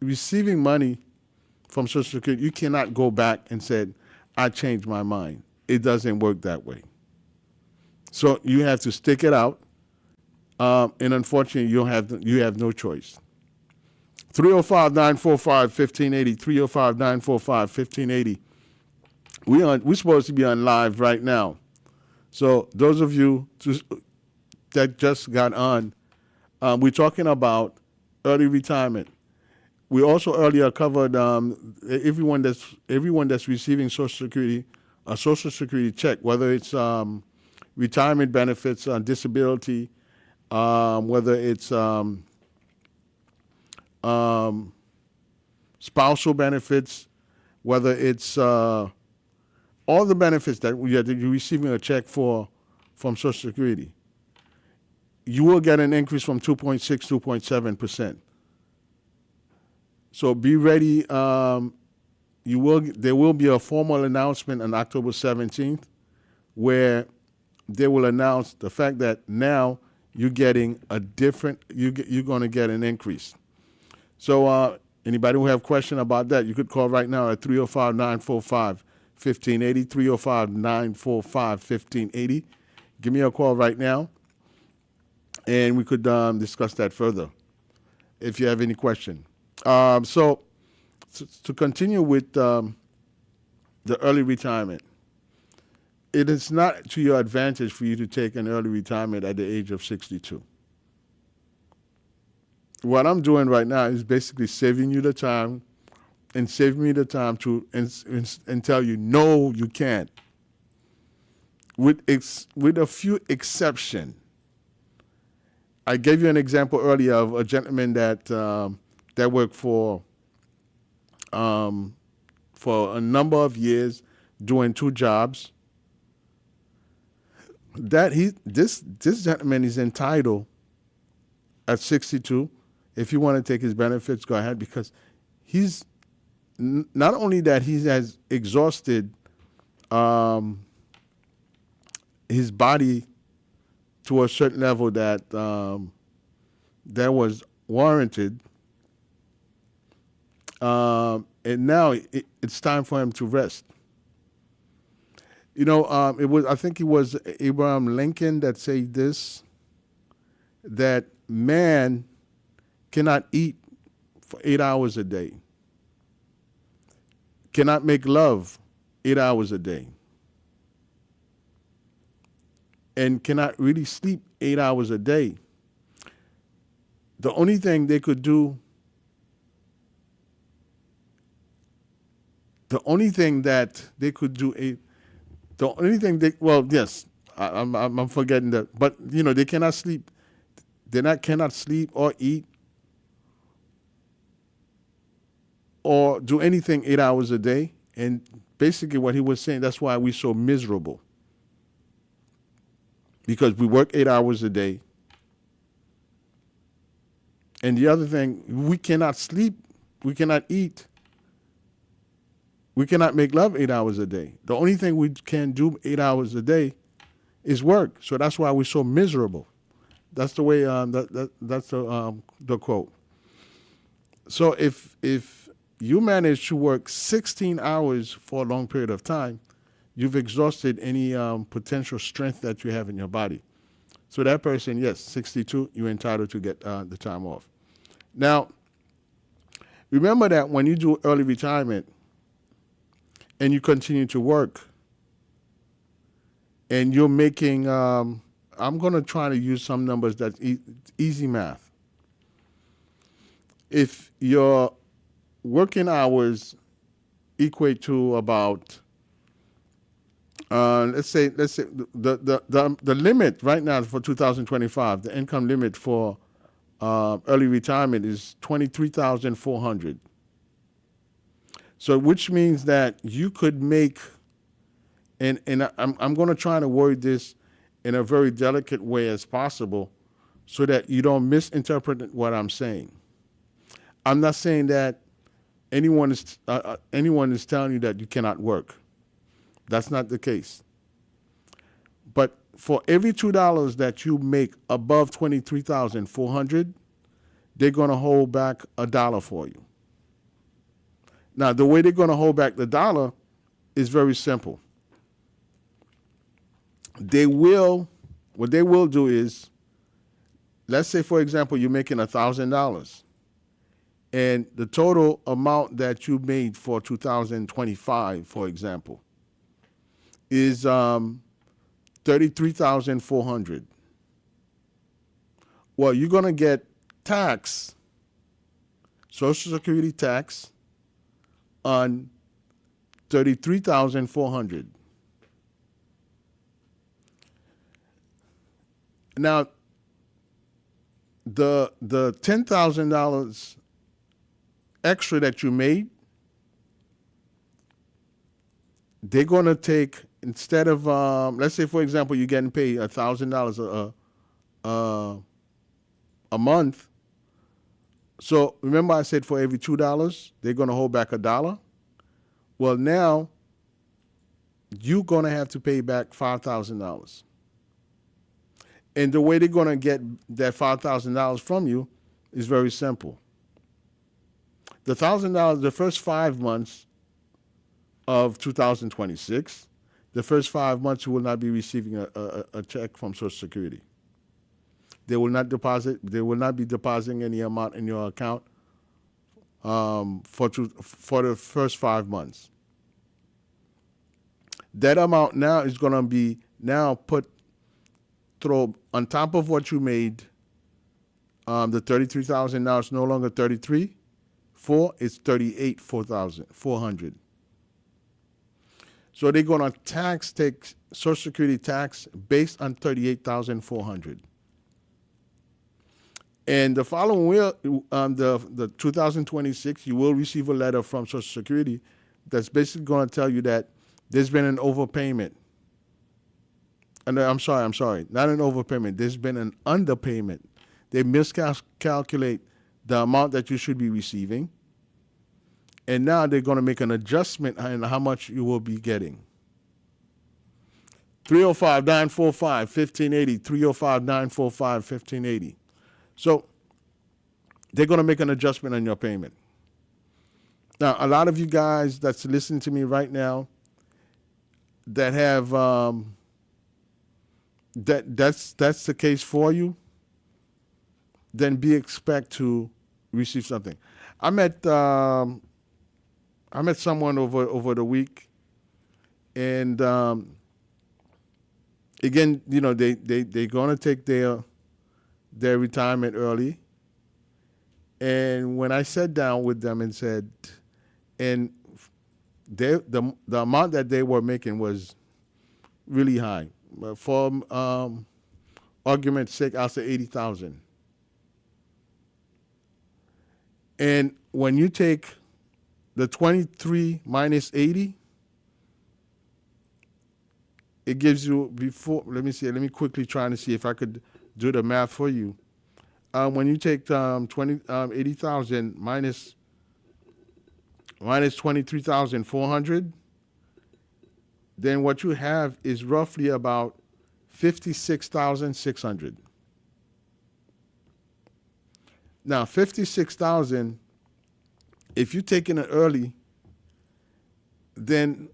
receiving money from Social Security, you cannot go back and say, I changed my mind. It doesn't work that way. So you have to stick it out, and unfortunately, you have no choice. 305-945-1580, 305-945-1580. We're supposed to be on live right now. So those of you that just got on, we're talking about early retirement. We also earlier covered everyone that's receiving Social Security, a Social Security check, whether it's retirement benefits, disability, whether it's spousal benefits, whether it's all the benefits that you're receiving a check for from Social Security. You will get an increase from 2.6, 2.7%. So be ready. There will be a formal announcement on October 17th where they will announce the fact that now you're getting you're going to get an increase. So anybody who have question about that, you could call right now at 305-945-1580, 305-945-1580. Give me a call right now, and we could discuss that further if you have any question. So to continue with the early retirement, it is not to your advantage for you to take an early retirement at the age of 62. What I'm doing right now is basically saving you the time and saving me the time to and tell you, no, you can't. With a few exceptions. I gave you an example earlier of a gentleman that worked for a number of years doing two jobs. This gentleman is entitled at 62. If you want to take his benefits, go ahead, because he's not only that he has exhausted his body to a certain level that that was warranted, and now it's time for him to rest. You know, I think it was Abraham Lincoln that said this, that man cannot eat for 8 hours a day, cannot make love 8 hours a day, and cannot really sleep 8 hours a day. The only thing they could do, I'm forgetting that, but you know, they cannot sleep. Cannot sleep or eat or do anything 8 hours a day. And basically what he was saying, that's why we're so miserable. Because we work 8 hours a day. And the other thing, we cannot sleep, we cannot eat, we cannot make love 8 hours a day. The only thing we can do 8 hours a day is work. So that's why we're so miserable. That's the way. That's the quote. So if you manage to work 16 hours for a long period of time, you've exhausted any potential strength that you have in your body. So that person, yes, 62, you're entitled to get the time off. Now, remember that when you do early retirement and you continue to work and you're making, I'm going to try to use some numbers that's easy math. If your working hours equate to about, let's say the limit right now for 2025, the income limit for early retirement is $23,400. So which means that you could make, and I'm going to try to word this in a very delicate way as possible so that you don't misinterpret what I'm saying. I'm not saying that anyone is telling you that you cannot work. That's not the case. But for every $2 that you make above $23,400, they're going to hold back $1 for you. Now, the way they're going to hold back the dollar is very simple. What they will do is, let's say, for example, you're making $1,000, and the total amount that you made for 2025, for example, is 33,400. Well, you're going to get tax, Social Security tax, on 33,400. Now, the $10,000 extra that you made, they're going to take, instead of let's say, for example, you're getting paid $1,000 a month. So remember, I said for every $2 they're going to hold back $1. Well, now you're going to have to pay back $5,000. And the way they're going to get that $5,000 from you is very simple. The $1,000, the first 5 months of 2026, the first 5 months you will not be receiving a check from Social Security. They will not be depositing any amount in your account for the first 5 months. That amount now is going to be throw on top of what you made. The 33,000 now it's no longer 33,400, it's 38,400. So they're going to take Social Security tax based on 38,400. And the following year, the 2026, you will receive a letter from Social Security that's basically going to tell you that there's been an overpayment. And I'm sorry, not an overpayment. There's been an underpayment. They miscalculate the amount that you should be receiving. And now they're going to make an adjustment in how much you will be getting. 305-945-1580, 305-945-1580. So they're going to make an adjustment on your payment. Now, a lot of you guys that's listening to me right now that have that's the case for you, then expect to receive something. I met someone over the week, and again, they're going to take their retirement early. And when I sat down with them and said, and the amount that they were making was really high. For argument's sake, I'll say 80,000. And when you take the 23 minus 80, it gives you let me quickly try to see if I could do the math for you. When you take 80,000 minus 23,400, then what you have is roughly about 56,600. Now, 56,000, if you're taking it early, then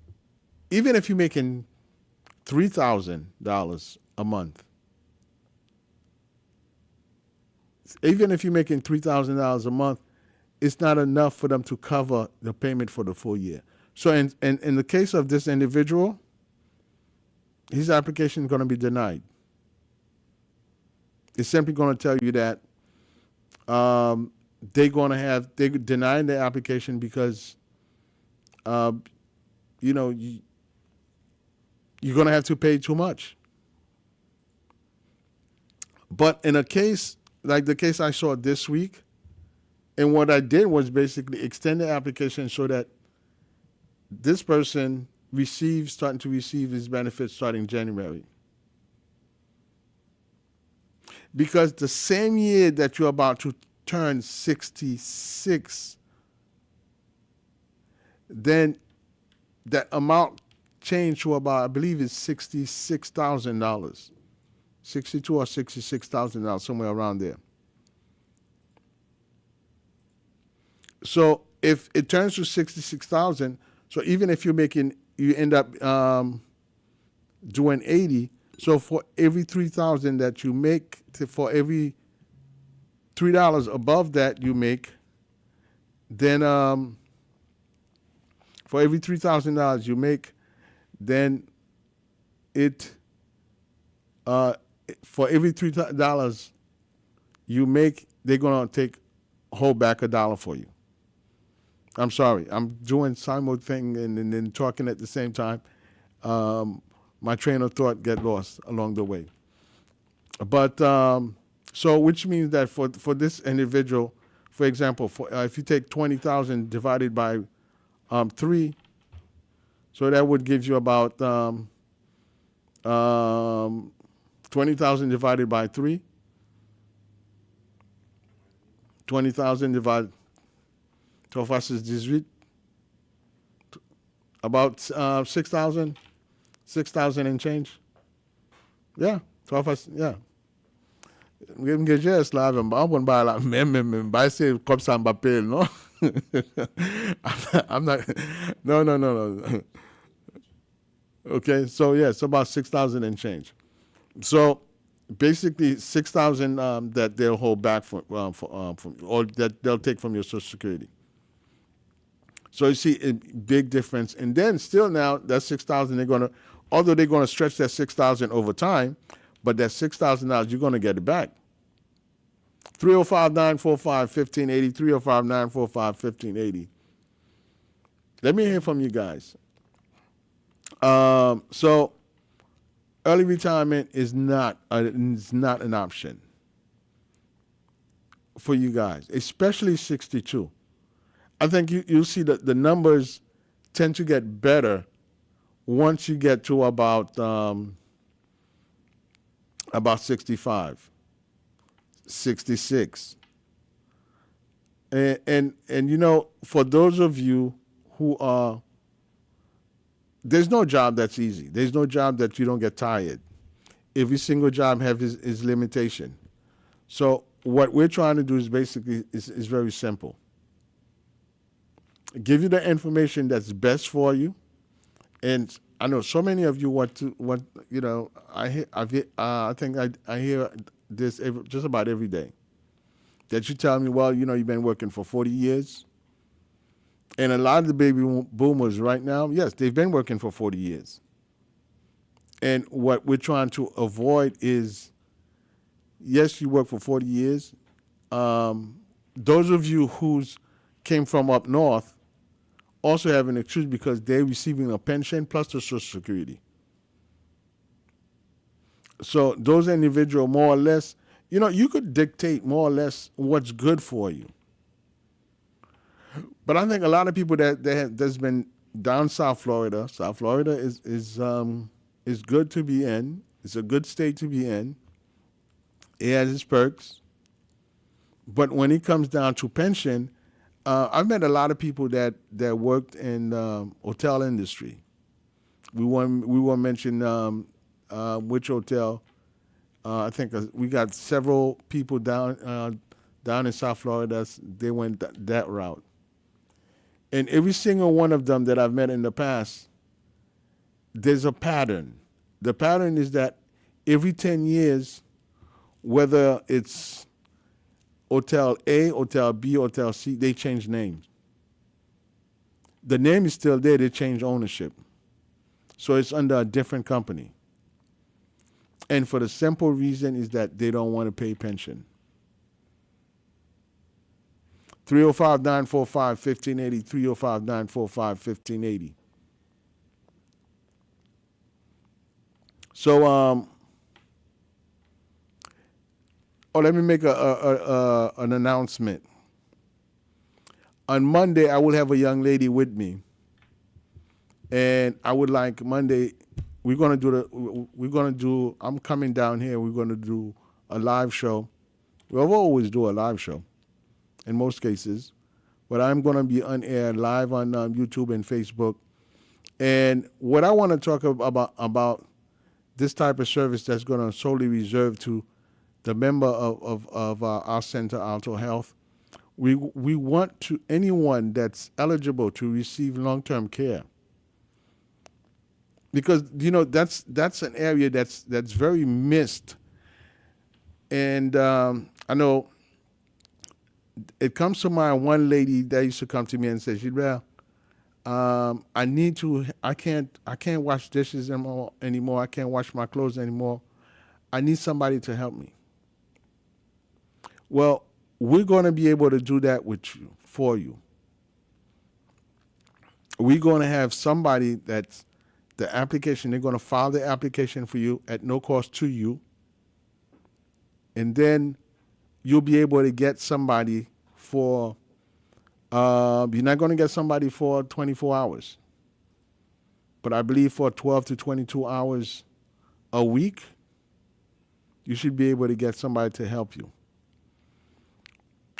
even if you're making $3,000 a month, even if you're making $3,000 a month, it's not enough for them to cover the payment for the full year. So in the case of this individual, his application is going to be denied. It's simply going to tell you that they're denying the application because you're going to have to pay too much. But in a case like the case I saw this week, and what I did was basically extend the application so that this person starting to receive his benefits starting January. Because the same year that you're about to turn 66, then that amount changed to about, I believe it's $66,000. $62,000 or $66,000, somewhere around there. So if it turns to 66,000, so even if you end up doing 80. So for every 3,000 that you make, for every $3 above that you make, then for every $3,000 you make, then it for every $3 you make, they're gonna hold back $1 for you. I'm sorry, I'm doing simul thing and then talking at the same time. My train of thought get lost along the way. But so which means that for this individual, for example, if you take 20,000 divided by 3, so that would give you about 20,000 divided by 3. 20,000 divided 12 is 18. About 6,000 and change. Yeah, 12 yeah. Même que j'ai esclave, on peut pas la même, c'est comme ça m'appelle, non? I'm not. No. Okay, so yeah, it's about 6,000 and change. So basically 6,000 that they'll hold back from or that they'll take from your Social Security. So you see a big difference, and then still now that 6,000 although they're gonna stretch that 6,000 over time, but that $6,000 you're gonna get it back. 305-945-1580, 305-945-1580. Let me hear from you guys. So early retirement is not an option for you guys, especially 62. I think you'll see that the numbers tend to get better once you get to about 65, 66. And for those of you who are, there's no job that's easy. There's no job that you don't get tired. Every single job has its limitation. So what we're trying to do is basically is very simple. Give you the information that's best for you. And I know so many of you I think I hear this just about every day. That you tell me, well, you've been working for 40 years. And a lot of the baby boomers right now, yes, they've been working for 40 years. And what we're trying to avoid is, yes, you work for 40 years. Those of you who came from up north also have an excuse because they're receiving a pension plus the Social Security. So those individuals, more or less, you could dictate more or less what's good for you. But I think a lot of people that's been down South Florida. South Florida is good to be in. It's a good state to be in. It has its perks. But when it comes down to pension, I've met a lot of people that worked in hotel industry. We won't mention which hotel. I think we got several people down in South Florida. They went that route. And every single one of them that I've met in the past, there's a pattern. The pattern is that every 10 years, whether it's Hotel A, Hotel B, Hotel C, they change names. The name is still there, they change ownership. So it's under a different company. And for the simple reason is that they don't want to pay pension. 305-945-1580, 305-945-1580. So, let me make an announcement. On Monday, I will have a young lady with me, and I would like Monday. I'm coming down here. We're gonna do a live show. We'll always do a live show, in most cases, but I'm gonna be on air live on YouTube and Facebook. And what I want to talk about this type of service that's gonna solely reserve to the member of our center, Alto Health. We want to anyone that's eligible to receive long-term care, because that's an area that's very missed. And I know it comes to mind, one lady that used to come to me and say, Gilbert, I can't wash dishes anymore. I can't wash my clothes anymore. I need somebody to help me. Well, we're going to be able to do that for you. We're going to have somebody that's the application. They're going to file the application for you at no cost to you. And then you'll be able to get somebody for, you're not going to get somebody for 24 hours. But I believe for 12 to 22 hours a week, you should be able to get somebody to help you.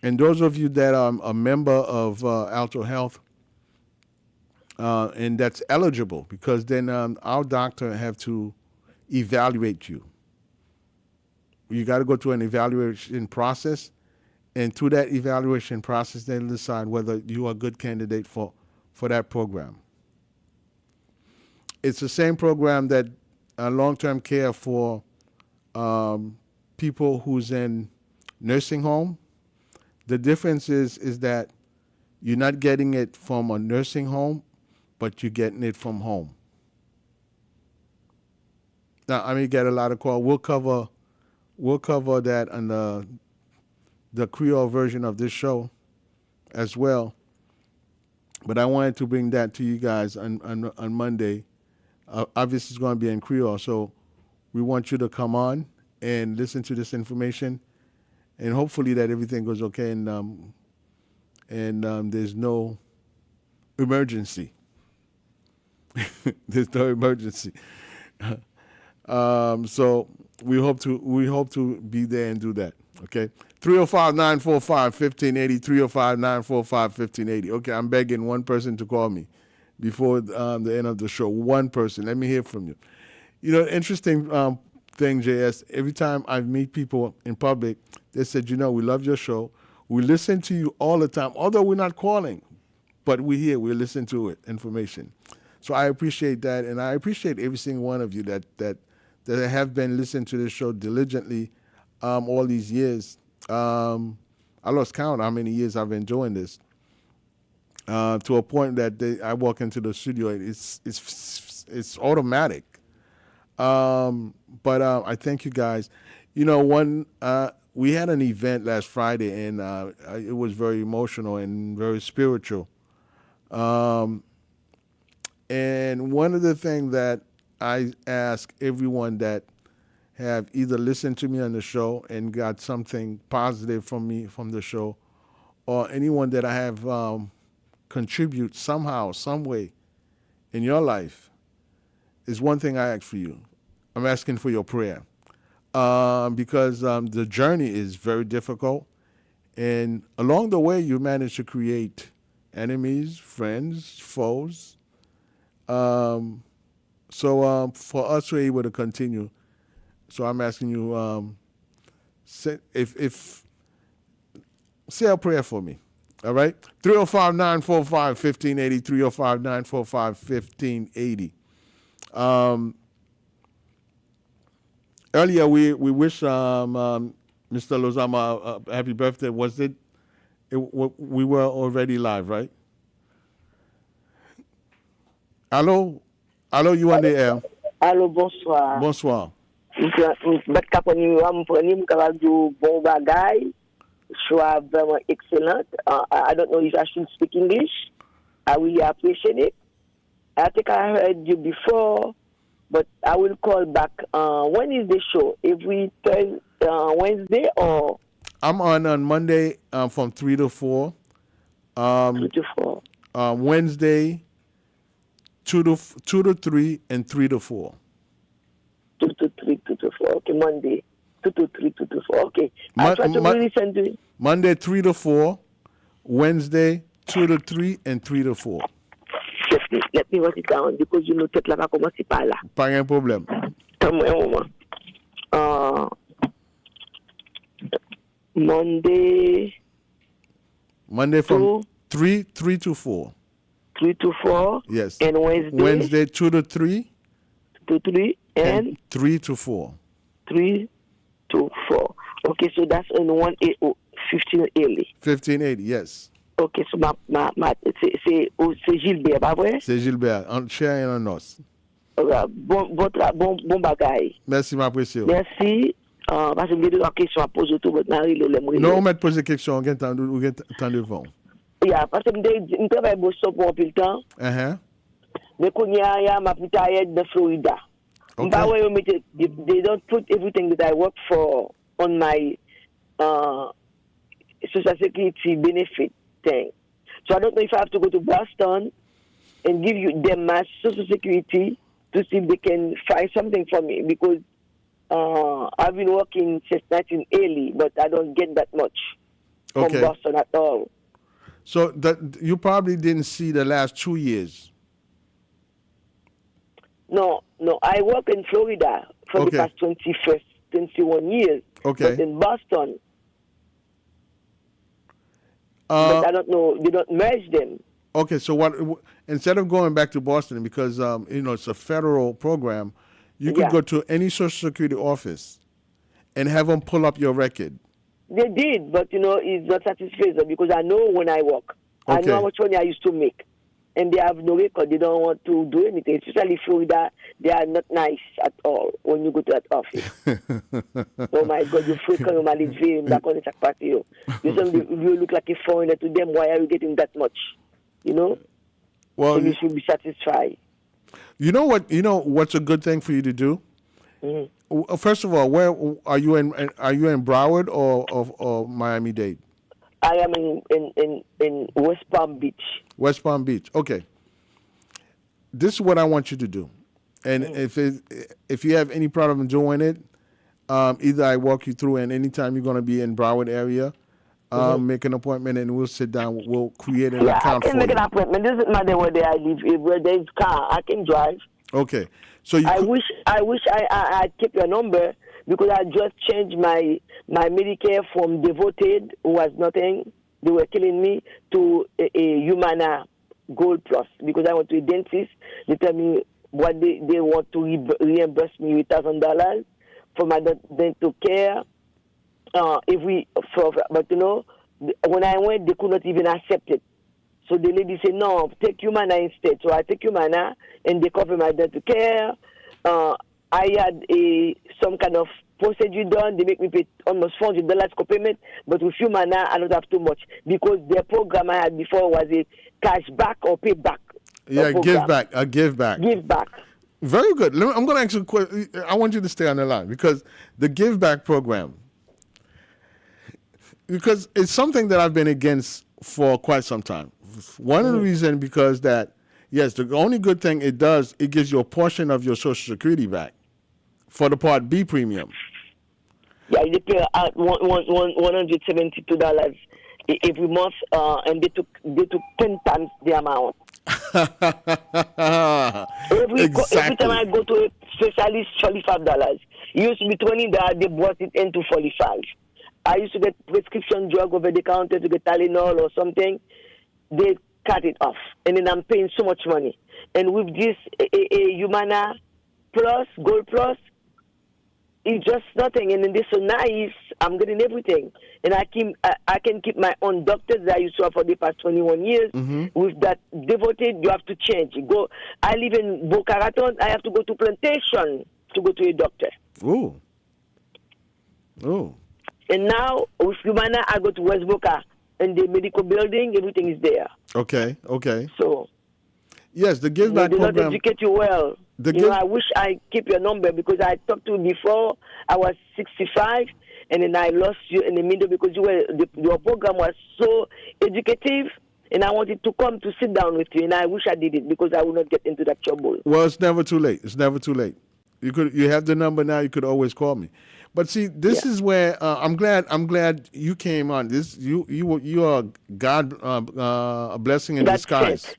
And those of you that are a member of Alto Health, and that's eligible, because then our doctor have to evaluate you. You got to go through an evaluation process, and through that evaluation process, they'll decide whether you are a good candidate for that program. It's the same program that long-term care for people who's in nursing home. The difference is that you're not getting it from a nursing home, but you're getting it from home. Now, I may get a lot of calls. We'll cover that on the Creole version of this show as well. But I wanted to bring that to you guys on Monday. Obviously, it's going to be in Creole, so we want you to come on and listen to this information, and hopefully that everything goes okay, and there's no emergency. There's no emergency. So we hope to be there and do that. Okay, 305-945-1580, 305-945-1580. Okay, I'm begging one person to call me before the end of the show. One person. Let me hear from you. Interesting thing, JS. Every time I meet people in public, they said, we love your show. We listen to you all the time, although we're not calling, but we're here. We listen to it, information. So I appreciate that, and I appreciate every single one of you that have been listening to this show diligently all these years. I lost count how many years I've been doing this, to a point that I walk into the studio, it's automatic. But I thank you guys. We had an event last Friday, and it was very emotional and very spiritual. And one of the things that I ask everyone that have either listened to me on the show and got something positive from me from the show, or anyone that I have contribute somehow, some way in your life, is one thing I ask for you. I'm asking for your prayer, because the journey is very difficult, and along the way you manage to create enemies, friends, foes. So for us to be able to continue, so I'm asking you, say a prayer for me. All right? 305-945-1580, 305-945-1580. Earlier we wished Mr. Lozama a happy birthday. We were already live, right? Allô, you on the air? Allô, bonsoir. Bonsoir. Bon bagay. Choix vraiment excellent. I don't know if I should speak English. I really appreciate it. I think I heard you before, but I will call back. When is the show? Every Wednesday or? I'm on Monday from 3 to 4. 3 to 4. Wednesday, 2 to 3, and 3 to 4. 2 to 3, 2 to 4. Okay, Monday. 2 to 3, 2 to 4. Okay. I try to listen to it. Monday, 3 to 4. Wednesday, 2 to 3, and 3 to 4. Let me write it down, because tête là va commencer par là. Pas un problème. Monday, Monday from 3 to 4. 3 to 4. Yes. And Wednesday? Wednesday 2 to 3. 2 to 3. And 3 to 4. 3 to 4. Okay, so that's in 1580. 1580, yes. Ok, so c'est Gilbert, pas vrai? C'est Gilbert, en chair et en os. Bon bagay. Merci, m'apprécie. Merci. Parce que j'ai deux questions à poser tout votre mari. Non, on m'a posé question, on a temps devant. Parce que je travaille à Boston pour un peu de temps. Mais quand il y a ma petite aide de Florida. Okay. They don't put everything that I work for on my Social Security benefit thing. So I don't know if I have to go to Boston and give them my Social Security to see if they can find something for me, because I've been working since 1980, but I don't get that much from Boston at all. So that you probably didn't see the last 2 years. No, I work in Florida for the past 21 years. Okay. But in Boston, but I don't know, they don't merge them. Okay, so what? Instead of going back to Boston, because it's a federal program, you could go to any Social Security office and have them pull up your record. They did, but it's not satisfactory, because I know when I work, I know how much money I used to make, and they have no record. They don't want to do anything. Especially Florida, they are not nice at all when you go to that office. Oh my God, you freaking malivé back on the party. You look like a foreigner to them. Why are you getting that much? Well, so you should be satisfied. You know what? What's a good thing for you to do? Mm-hmm. First of all, where are you in? Are you in Broward or Miami-Dade? I am in West Palm Beach. West Palm Beach. Okay. This is what I want you to do, and if you have any problem doing it, either I walk you through, and anytime you're going to be in Broward area, make an appointment, and we'll sit down. We'll create an account for you. I can make an appointment. It doesn't matter where I live. Where there's car, I can drive. Okay. So I wish I kept your number, because I just changed my Medicare from Devoted, who was nothing, they were killing me, to a Humana Gold Plus, because I went to a dentist. They tell me what they want to reimburse me with $1,000 for my dental care. But when I went, they could not even accept it. So the lady said, no, take Humana instead. So I take Humana, and they cover my dental care. I had some kind of procedure done. They make me pay almost $400 co-payment. But with Humana, I don't have too much, because their program I had before was a cash back or pay back. Yeah, give back. Give back. Give back. Very good. I'm going to ask you a question. I want you to stay on the line, because the give back program, because it's something that I've been against for quite some time. One of the reasons, because that, yes, the only good thing it does, it gives you a portion of your Social Security back for the Part B premium. Yeah, they pay out $172 every month, and they took 10 times the amount. Every time I go to a specialist, $45. It used to be $20. They brought it into $45. I used to get prescription drug over the counter to get Tylenol or something. They cut it off, and then I'm paying so much money. And with this Humana Plus, Gold Plus, it's just nothing. And then they're so nice. I'm getting everything, and I can keep my own doctors that I used to have for the past 21 years. Mm-hmm. With that Devoted, you have to change. I live in Boca Raton. I have to go to Plantation to go to a doctor. Oh. And now with Humana, I go to West Boca. And the medical building, everything is there. Okay. So, yes, the give back program. They don't educate you well. I wish I keep your number, because I talked to you before. I was 65, and then I lost you in the middle, because your program was so educative, and I wanted to come to sit down with you, and I wish I did it, because I would not get into that trouble. Well, it's never too late. You have the number now. You could always call me. But see, this is where I'm glad you came on. You are God, a blessing in disguise.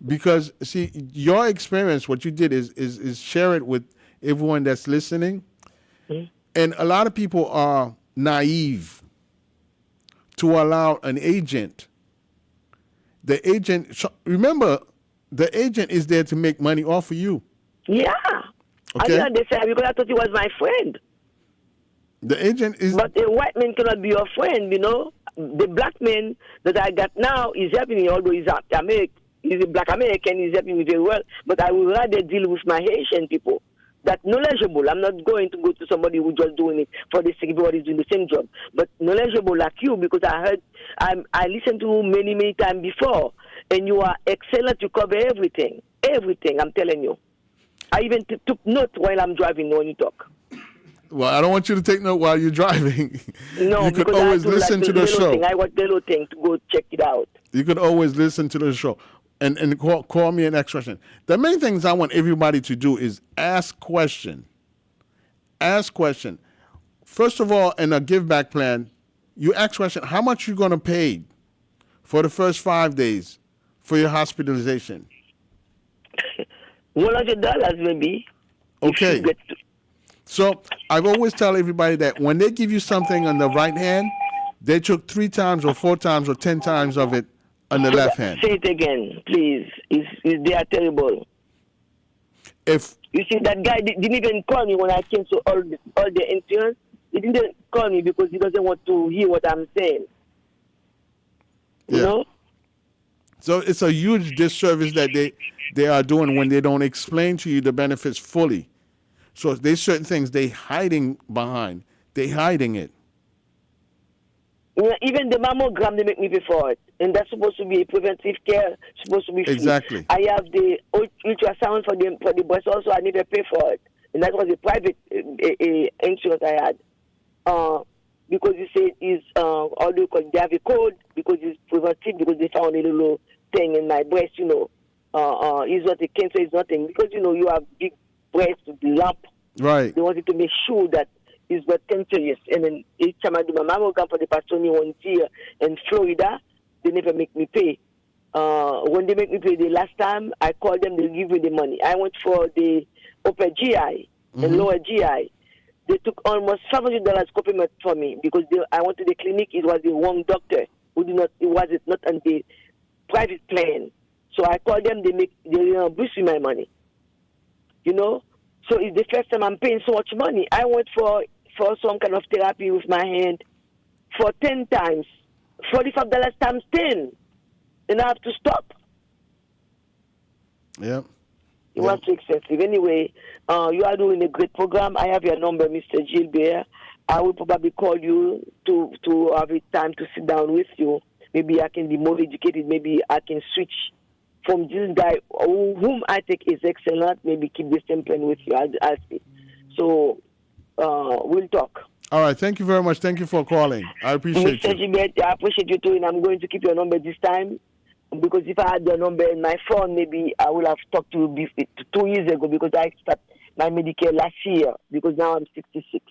Because see, your experience, what you did is share it with everyone that's listening. Mm-hmm. And a lot of people are naive to allow an agent The agent, remember, the agent is there to make money off of you. Yeah. Okay. I understand because I thought he was my friend. The agent is. But a white man cannot be your friend, you know. The black man that I got now is helping me, although he's he's a black American, he's helping me very well. But I would rather deal with my Haitian people that knowledgeable. I'm not going to go to somebody who just doing it for the sake of everybody's doing the same job. But knowledgeable like you, because I listened to you many times before, and you are excellent. You cover everything. Everything, I'm telling you. I even took note while I'm driving when you talk. Well, I don't want you to take note while you're driving. No, you could because always listen to the show. I watch the little thing to go check it out. You could always listen to the show and call me an next question. The main things I want everybody to do is ask question. Ask question. First of all, in a give back plan, you ask question, how much you going to pay for the first 5 days for your hospitalization? $100 maybe. Okay. So I've always tell everybody that when they give you something on the right hand, they took 3 times or 4 times or 10 times of it on the left hand. Say it again, please. They are terrible. If you see, that guy didn't even call me when I came to all the insurance. He didn't call me because he doesn't want to hear what I'm saying. You know? So it's a huge disservice that they are doing when they don't explain to you the benefits fully. So there's certain things they hiding behind. They hiding it. Yeah, even the mammogram, they make me pay for it. And that's supposed to be preventive care, supposed to be free. Exactly. I have the ultrasound for the breast also. I never pay for it. And that was a private insurance I had. Because you say it's, although they have a code, because it's preventive, because they found a little thing in my breast, you know. It's not a cancer, it's nothing. Because, you know, you have big breast, lump. Right. They wanted to make sure that it's not cancerous. And then each time I do my mammogram for the past 21 years in Florida, they never make me pay. When they make me pay the last time, I called them, they give me the money. I went for the upper GI and lower GI. They took almost $500 copayment for me because I went to the clinic. It was the wrong doctor who did not. It was not on the private plan. So I called them. They reimburse me my money. You know. So it's the first time I'm paying so much money. I went for some kind of therapy with my hand for 10 times, $45 times 10, and I have to stop. Yep. It was too expensive. Anyway, you are doing a great program. I have your number, Mr. Gilbert. I will probably call you to have a time to sit down with you. Maybe I can be more educated. Maybe I can switch from this guy whom I think is excellent. Maybe keep the same plan with you. I'll see. So we'll talk. All right. Thank you very much. Thank you for calling. I appreciate Mr. Gilbert, I appreciate you too, and I'm going to keep your number this time. Because if I had your number in my phone, maybe I would have talked to you 2 years ago because I started my Medicare last year because now I'm 66.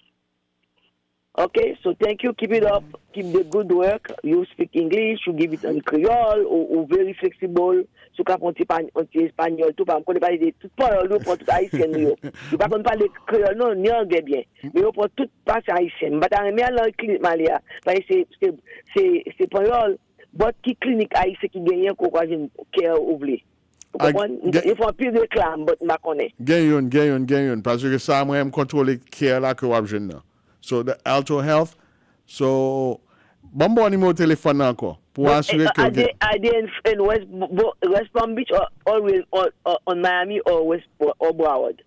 Okay, so thank you. Keep it up. Keep the good work. You speak English. You give it in Creole ou very flexible. So quand on dit espagnol, tout pas on connaît pas tout parole pour tout haïtien yo. Tu pas connait parler créole non, ni anglais bien. Mais pour tout pas haïtien. But I me la clinique malia. Parce c'est parole. But qui clinique haïtien qui gagne ko quoi care ouvrier. Il faut plus de réclame, but ma connaît. Gagne parce que ça moi me contrôler care là que wap jeune. So the Alto Health. So bon numéro de téléphone encore pour assurer que I did in West Palm Beach or on Miami or Broward.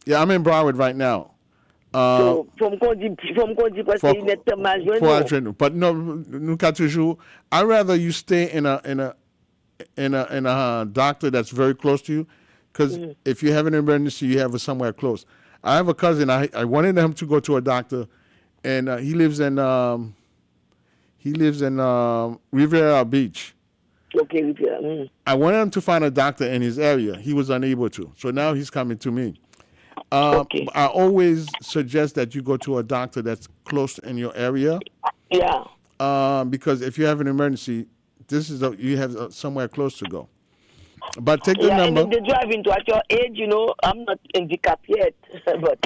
Yeah, I'm in Broward right now. So from Kondi parce que il est majeur. But no, nous toujours. I'd rather you stay in a doctor that's very close to you, because if you have an emergency, you have it somewhere close. I have a cousin. I wanted him to go to a doctor, and he lives in Riviera Beach. Okay, Riviera. I wanted him to find a doctor in his area. He was unable to, so now he's coming to me. Okay. I always suggest that you go to a doctor that's close in your area. Yeah. Because if you have an emergency, you have somewhere close to go. But take the number. And if they drive into at your age, you know, I'm not handicapped yet, but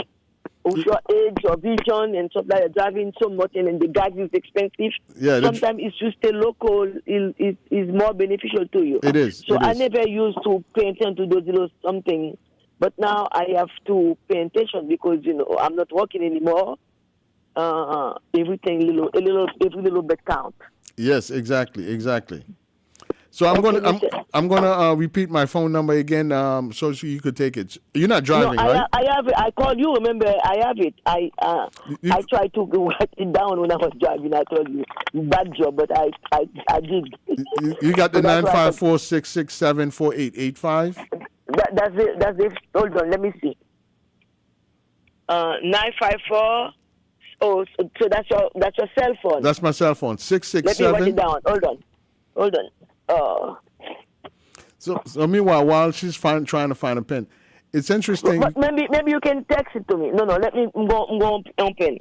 with your age, your vision, and stuff like that, driving so much, and then the gas is expensive. Yeah, sometimes it's just stay local is more beneficial to you. It is. So it I is. never used to pay attention to those little something, but now I have to pay attention because I'm not working anymore. Everything every little bit count. Yes, exactly. So I'm gonna repeat my phone number again, so you could take it. You're not driving, no, right? I have it. I called you. Remember, I have it. I tried to write it down when I was driving. I told you, bad job, but I did. You got the So that's why 954-667-4885? That's it. Hold on, let me see. 954. Oh, so that's your cell phone. That's my cell phone. Let me write 667. it down. Hold on. So meanwhile, while she's trying to find a pen, it's interesting. But maybe you can text it to me. No. Let me go on pen.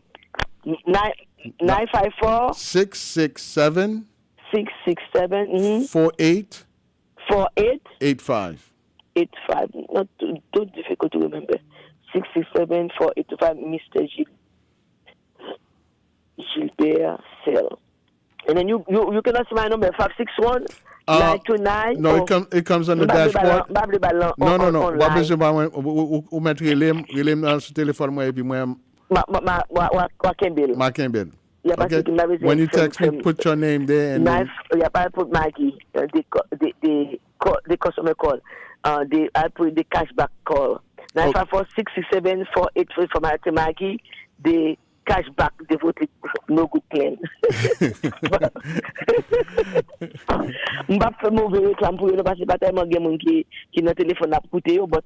954 667 667 48 48 85. 85. Not too difficult to remember. 667 485. Mr. Gilbert Cell. And then you can ask my number 561 929. No, it comes on the dashboard. No. What is it about ou mettre relem dans ce téléphone moi et puis moi Ma Campbell. Yeah, Okay. When you text me, put your name there and then, I put Maggie, the customer call. I put the cashback call. 954-667-483 for Maggie. The cashback devoted no good plan. M'pa fait mauvais réclame pour eux parce que pas tellement de monde qui dans téléphone a coûté but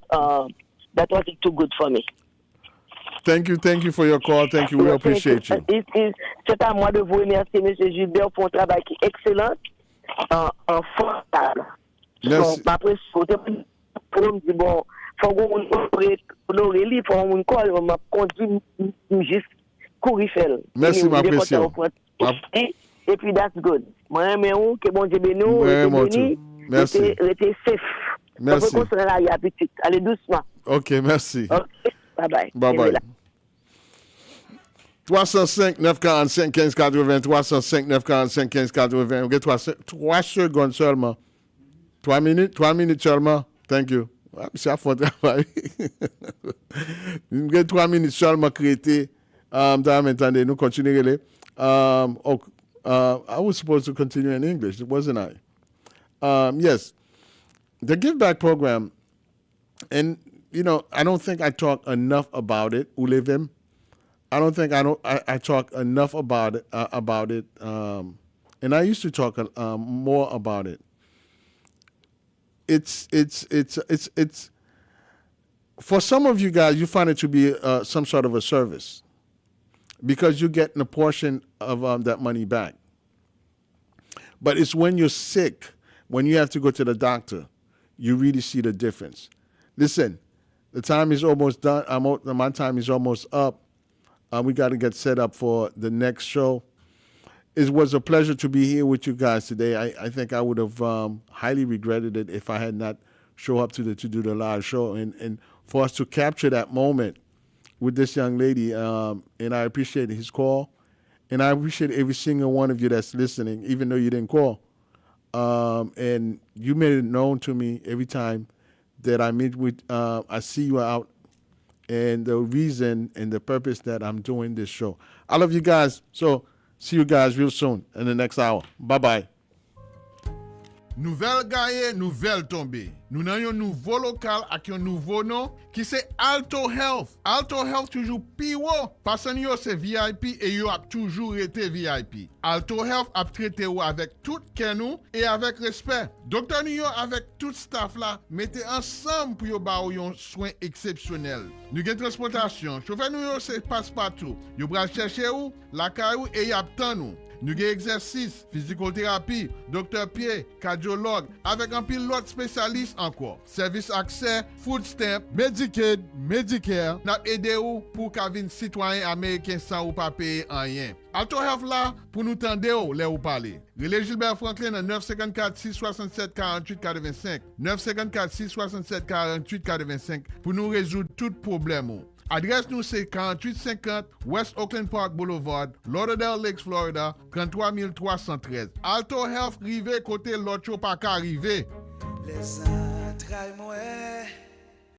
that wasn't too good for me. Thank you for your call. Thank you. We appreciate you. C'est à moi de vous remercier, M. Gilbert, pour un travail qui est excellent, formidable. Merci. Après, pour me dire, bon, faut qu'on honorer, faut qu'on call, on m'a conduit juste courir faire. Merci, ma précieuse. Et puis, that's good. Moi, mais où, que bon Dieu bénisse, merci. Restez safe. Merci. Allez doucement. OK, merci. OK, bye-bye. Bye-bye. 305 945 1580, 305 945 1580. On get 3 secondes seulement. 3 minutes seulement. Thank you. C'est à fond travail. On get 3 minutes seulement créé. Attendez, nous continuons. I was supposed to continue in English, wasn't I? Yes. The Give Back program, and I don't think I talk enough about it. Ulevim. I don't think I talk enough about it. And I used to talk more about it. It's for some of you guys, you find it to be some sort of a service because you're getting a portion of that money back. But it's when you're sick, when you have to go to the doctor, you really see the difference. Listen, the time is almost done. My time is almost up. We got to get set up for the next show. It was a pleasure to be here with you guys today. I think I would have highly regretted it if I had not show up to do the live show and for us to capture that moment with this young lady. And I appreciate his call. And I appreciate every single one of you that's listening, even though you didn't call. And you made it known to me every time that I meet with, I see you out, and the reason and the purpose that I'm doing this show. I love you guys. So see you guys real soon in the next hour. Bye-bye. Nouvelle gaye, nouvelle tombe. Nous avons un nouveau local avec un nouveau nom qui c'est Alto Health. Alto Health toujours piwo. Parce que c'est VIP et yo a toujours été VIP. Alto Health a traité ou avec tout kenou et avec respect. Docteur nous avec tout staff là, mettez ensemble pour yo ba ou yon soin exceptionnel. Nous gen transportation, chauffeur nous c'est passe partout. Yo bral chercher ou, la caillou et y attend nous. Nous avons exercice, physicothérapie, docteur pied, cardiologue, avec un pilote spécialiste encore. Service accès, food stamp, Medicaid, Medicare, n'a aidé ou pour qu'un citoyen américain sans ou pas payer rien. Alto Health là, pour nous tendre ou les ou parler. Relais Gilbert Franklin à 954-667-48-85. 954-667-48-85 pour nous résoudre tout problème. Adresse nous c'est 4850 West Oakland Park Boulevard, Lauderdale Lakes, Florida, 33313. Alto Health rive côté l'autre pas qu'arriver. Les entrailles, moi.